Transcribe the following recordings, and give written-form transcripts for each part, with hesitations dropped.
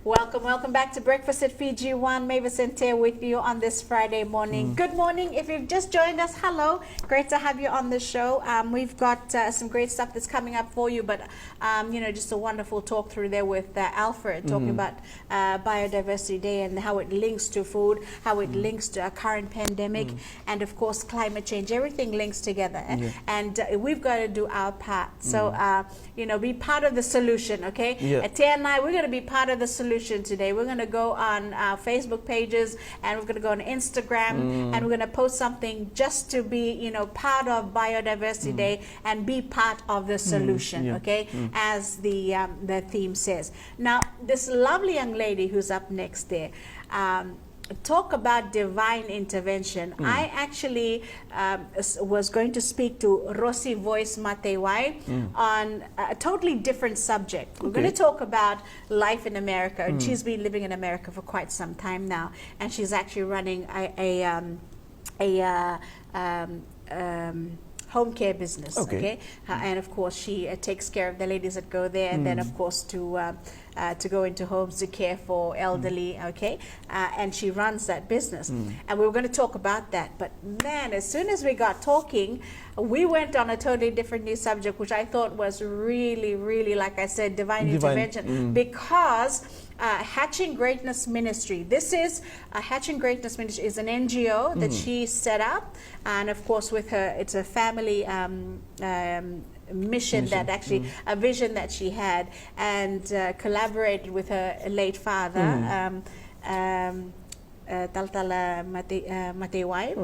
Welcome back to Breakfast at Fiji One. Mavis and Tia with you on this Friday morning. Good morning. If you've just joined us, hello. Great to have you on the show. We've got some great stuff that's coming up for you, but just a wonderful talk through there with Alfred talking about Biodiversity Day and how it links to food, how it links to a current pandemic, and of course climate change. Everything links together, and we've got to do our part. So be part of the solution. Okay, Tia and I, we're going to be part of the solution today. We're going to go on our Facebook pages, and we're going to go on Instagram, and we're going to post something just to be, part of Biodiversity Day and be part of the solution. Okay, as the theme says. Now, this lovely young lady who's up next there. Talk about divine intervention. I actually was going to speak to Rosie Voice Matewai on a totally different subject. We're going to talk about life in America. And she's been living in America for quite some time now, and she's actually running a home care business. Okay, and of course she takes care of the ladies that go there, and then of course to go into homes to care for elderly. Okay, and she runs that business, and we were going to talk about that. But man, as soon as we got talking, we went on a totally different new subject, which I thought was really, like I said, divine intervention, because Hatching Greatness Ministry. This is Hatching Greatness Ministry is an NGO that she set up, and of course with her, it's a family mission that actually a vision that she had, and collaborated with her late father, Taltala Matewai.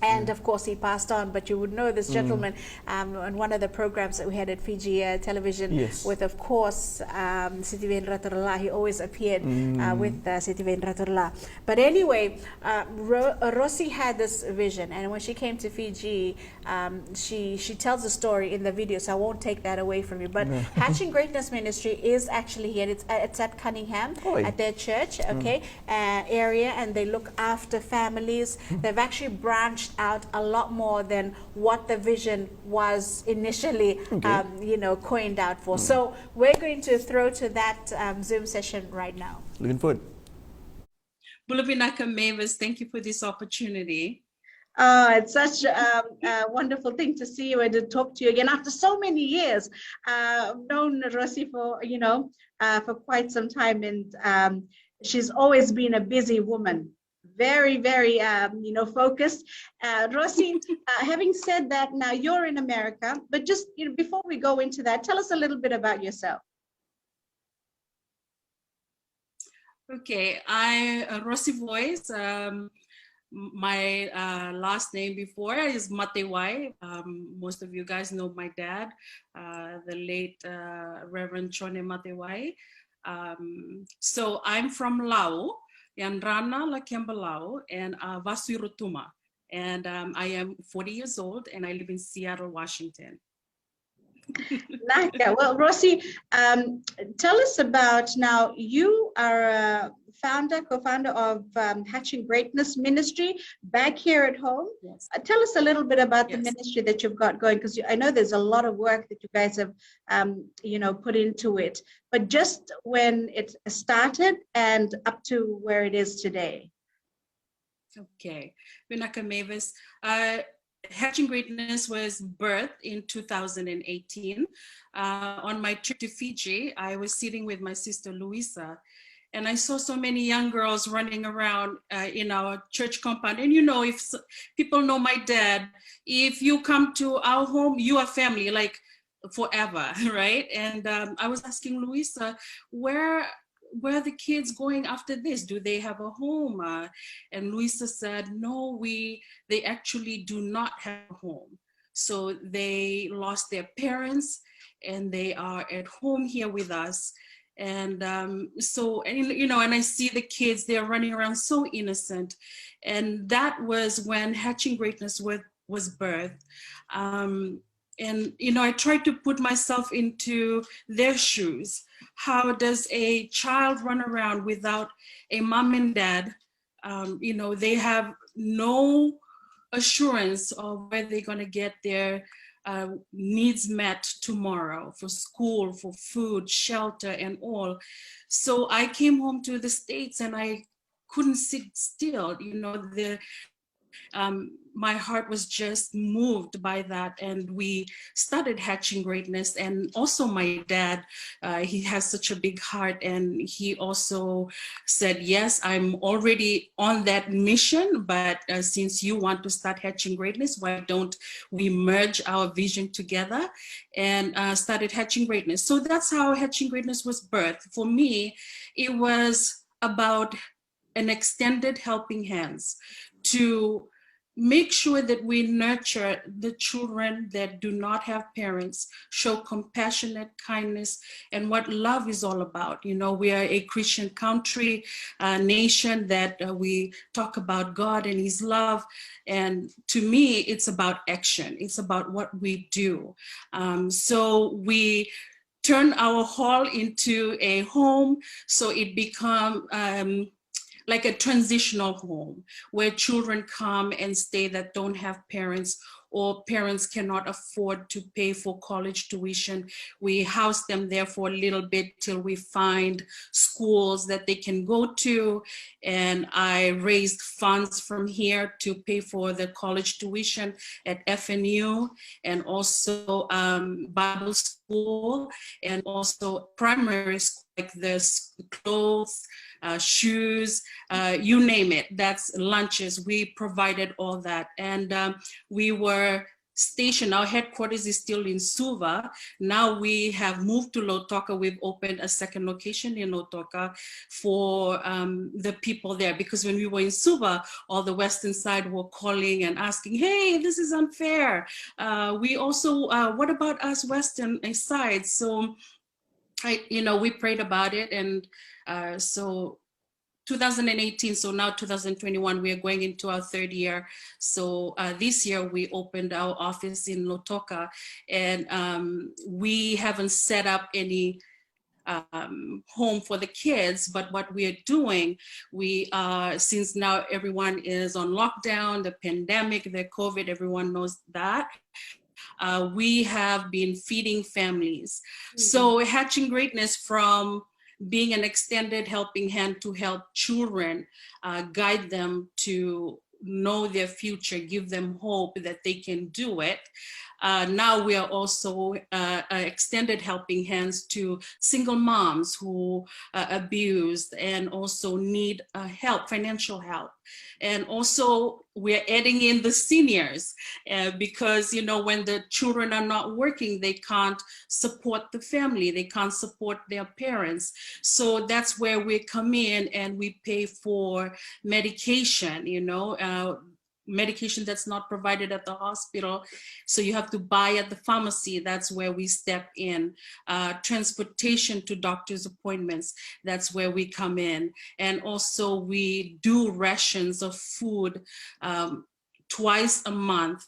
And of course he passed on, but you would know this gentleman on one of the programs that we had at Fiji television with, of course, Siti Vein Raturla. He always appeared with Siti Vein Raturla. But anyway, Rosie had this vision, and when she came to Fiji, she tells a story in the video, so I won't take that away from you. But Hatching Greatness Ministry is actually here. It's at Cunningham at their church, area, and they look after families. They've actually branched out a lot more than what the vision was initially coined out for. So we're going to throw to that Zoom session right now. Looking forward. Bulabinaka Mavis, thank you for this opportunity. It's such a wonderful thing to see you and to talk to you again after so many years. I've known Rosie for for quite some time, and she's always been a busy woman. Very focused. Rosie, having said that, now you're in America, but just before we go into that, tell us a little bit about yourself. Okay, Rosie Voice. My last name before is Matewai. Most of you guys know my dad, the late Reverend Chone Matewai. So I'm from Lao. Yanrana Lakembalao and Vasirutuma. And I am 40 years old, and I live in Seattle, Washington. Naka. Well, Rosie, tell us about, now you are a co-founder of Hatching Greatness Ministry back here at home. Yes. Tell us a little bit about the ministry that you've got going, because I know there's a lot of work that you guys have put into it, but just when it started and up to where it is today. Okay, Vinaka Mavis. Hatching Greatness was birthed in 2018. On my trip to Fiji, I was sitting with my sister Luisa, and I saw so many young girls running around in our church compound. And if people know my dad, if you come to our home, you are family, like forever, right? And I was asking Luisa, where are the kids going after this? Do they have a home? And Luisa said, no, they actually do not have a home. So they lost their parents, and they are at home here with us. And and I see the kids, they're running around so innocent. And that was when Hatching Greatness was birthed. I tried to put myself into their shoes. How does a child run around without a mom and dad? They have no assurance of where they're going to get their needs met tomorrow, for school, for food, shelter, and all. So I came home to the States and I couldn't sit still. You know, my heart was just moved by that, and we started Hatching Greatness. And also my dad, he has such a big heart, and he also said, yes, I'm already on that mission, but since you want to start Hatching Greatness, why don't we merge our vision together, and started Hatching Greatness. So that's how Hatching Greatness was birthed. For me, it was about an extended helping hands to make sure that we nurture the children that do not have parents, show compassionate kindness, and what love is all about. You know, we are a Christian country, a nation that we talk about God and his love. And to me, it's about action. It's about what we do. So we turn our hall into a home, so it become like a transitional home where children come and stay that don't have parents, or parents cannot afford to pay for college tuition. We house them there for a little bit till we find schools that they can go to. And I raised funds from here to pay for the college tuition at FNU, and also Bible school, and also primary school, like the clothes, shoes, you name it. That's lunches. We provided all that. And we were stationed, our headquarters is still in Suva. Now we have moved to Lautoka. We've opened a second location in Lautoka for the people there, because when we were in Suva, all the western side were calling and asking, hey, this is unfair. We also, what about us western side? So we prayed about it, and so 2018, so now 2021, we are going into our third year. So this year we opened our office in Lautoka, and we haven't set up any home for the kids, but what we are doing, we since now everyone is on lockdown, the pandemic, the COVID, everyone knows that. We have been feeding families. Mm-hmm. So Hatching Greatness, from being an extended helping hand to help children, guide them to know their future, give them hope that they can do it. Now we are also extended helping hands to single moms who are abused and also need help, financial help. And also we're adding in the seniors because, when the children are not working, they can't support the family, they can't support their parents. So that's where we come in and we pay for medication, medication that's not provided at the hospital, so you have to buy at the pharmacy. That's where we step in. Transportation to doctor's appointments, that's where we come in. And also we do rations of food twice a month.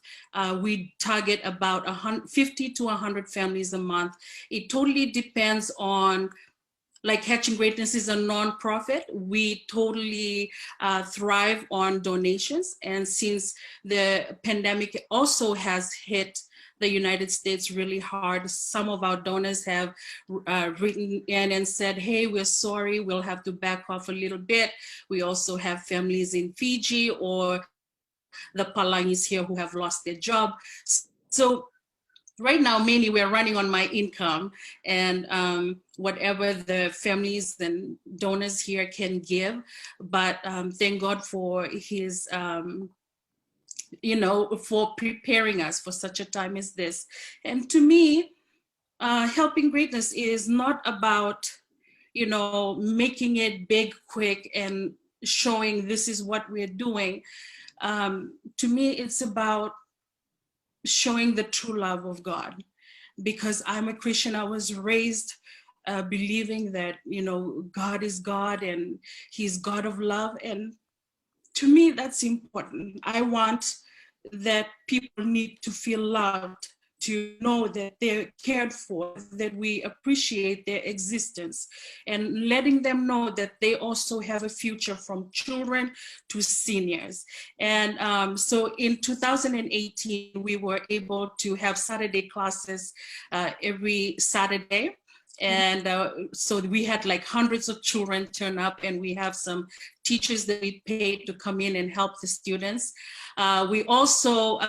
We target about 50 to 100 families a month. It totally depends on, like Hatching Greatness is a nonprofit. We totally thrive on donations. And since the pandemic also has hit the United States really hard, some of our donors have written in and said, hey, we're sorry, we'll have to back off a little bit. We also have families in Fiji or the Palangis here who have lost their job. So right now, mainly we're running on my income and whatever the families and donors here can give. But thank God for his, for preparing us for such a time as this. And to me, Helping Greatness is not about, making it big, quick, and showing this is what we're doing. To me, it's about showing the true love of God, because I'm a Christian. I was raised believing that, God is God and he's God of love. And to me, that's important. I want that people need to feel loved to know that they're cared for, that we appreciate their existence, and letting them know that they also have a future, from children to seniors. And so in 2018, we were able to have Saturday classes every Saturday. And so we had like hundreds of children turn up, and we have some teachers that we paid to come in and help the students. We also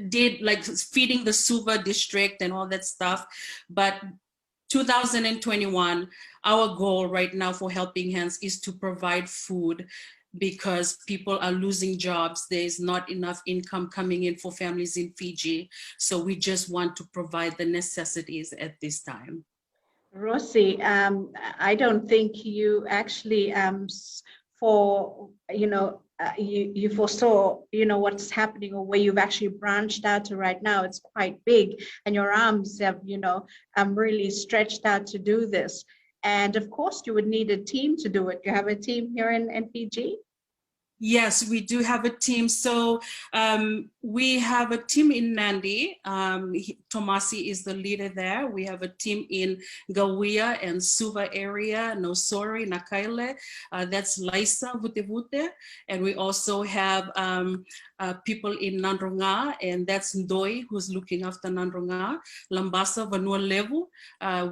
did like feeding the Suva district and all that stuff. But 2021, our goal right now for Helping Hands is to provide food, because people are losing jobs. There's not enough income coming in for families in Fiji. So we just want to provide the necessities at this time. Rosie, I don't think you actually you foresaw what's happening, or where you've actually branched out to right now. It's quite big, and your arms have really stretched out to do this. And of course you would need a team to do it. You have a team here in Fiji? Yes, we do have a team. So we have a team in Nandi. Tomasi is the leader there. We have a team in Gawia and Suva area, Nosori, Nakaile. That's Laisa Vutevute. And we also have people in Nandronga, and that's Ndoi, who's looking after Nandronga. Lambasa, Vanua Levu.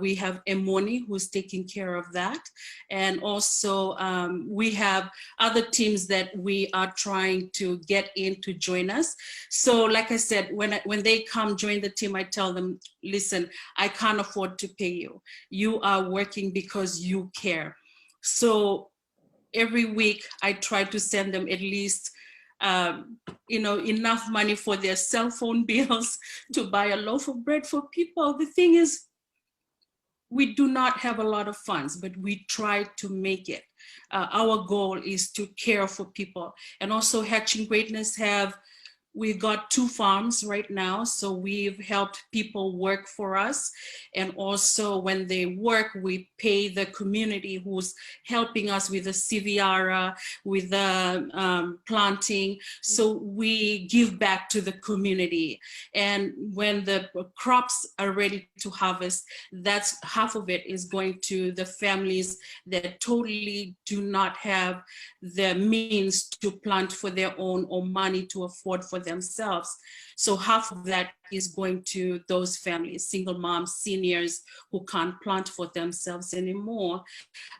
We have Emoni, who's taking care of that. And also we have other teams that we are trying to get in to join us. So like I said, when they come join the team, I tell them, listen, I can't afford to pay you. You are working because you care. So every week I try to send them at least enough money for their cell phone bills to buy a loaf of bread for people. The thing is, we do not have a lot of funds, but we try to make it. Our goal is to care for people. And also Hatching Greatness we've got 2 farms right now. So we've helped people work for us. And also when they work, we pay the community who's helping us with the CVR, with the planting. So we give back to the community. And when the crops are ready to harvest, that's half of it is going to the families that totally do not have the means to plant for their own, or money to afford for themselves. So half of that is going to those families, single moms, seniors who can't plant for themselves anymore.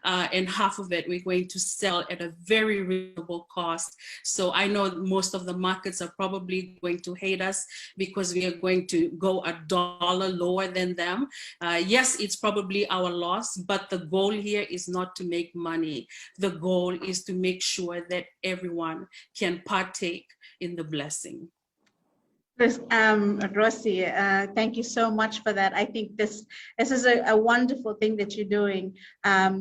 And half of it we're going to sell at a very reasonable cost. So I know most of the markets are probably going to hate us because we are going to go $1 lower than them. Yes, it's probably our loss, but the goal here is not to make money. The goal is to make sure that everyone can partake in the blessing. Rosie, thank you so much for that. I think this is a wonderful thing that you're doing.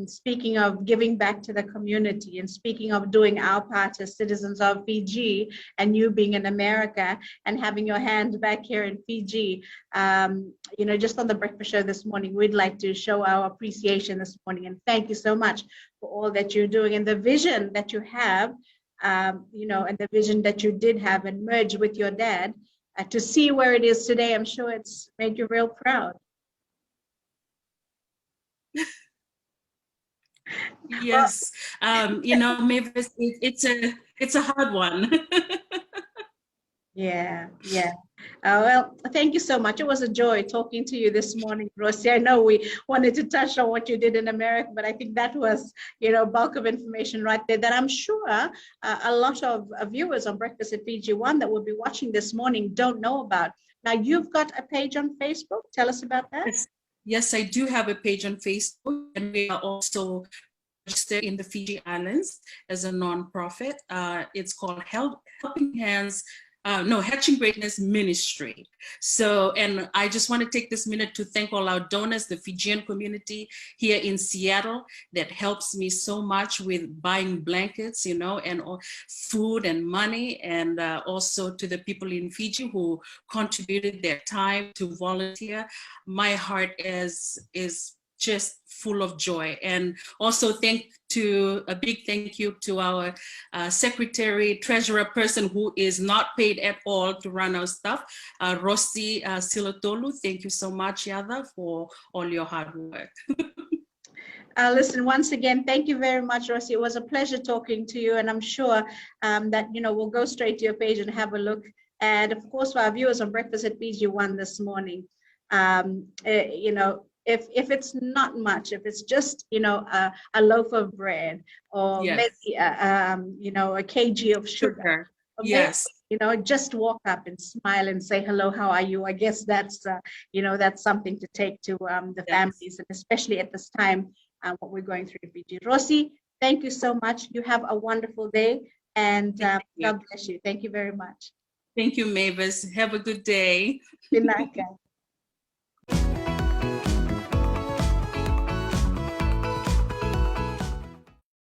Speaking of giving back to the community, and speaking of doing our part as citizens of Fiji, and you being in America and having your hand back here in Fiji, just on the breakfast show this morning, we'd like to show our appreciation this morning, and thank you so much for all that you're doing and the vision that you have, and the vision that you did have and merge with your dad. To see where it is today, I'm sure it's made you real proud. Yes, Mavis, it's a hard one. Yeah. Well, thank you so much. It was a joy talking to you this morning, Rosie. I know we wanted to touch on what you did in America, but I think that was, bulk of information right there that I'm sure a lot of viewers on Breakfast at Fiji One that will be watching this morning don't know about. Now, you've got a page on Facebook. Tell us about that. Yes, I do have a page on Facebook, and we are also registered in the Fiji Islands as a nonprofit. It's called Helping Hands. Hatching Greatness Ministry. So, and I just want to take this minute to thank all our donors, the Fijian community here in Seattle that helps me so much with buying blankets, and food and money, and also to the people in Fiji who contributed their time to volunteer. My heart is just full of joy. And also a big thank you to our secretary, treasurer person who is not paid at all to run our stuff, Rossi Silotolu. Thank you so much, Yada, for all your hard work. Listen, once again, thank you very much, Rossi. It was a pleasure talking to you, and I'm sure that, we'll go straight to your page and have a look. And of course, for our viewers on Breakfast at PG1 this morning, if it's not much, if it's just, a loaf of bread or Yes. maybe, a kg of sugar. Or Yes. maybe, just walk up and smile and say, hello, how are you? I guess that's, that's something to take to the families, and especially at this time, what we're going through in Fiji. Rossi, thank you so much. You have a wonderful day, and God bless you. Thank you very much. Thank you, Mavis. Have a good day. Good night, guys.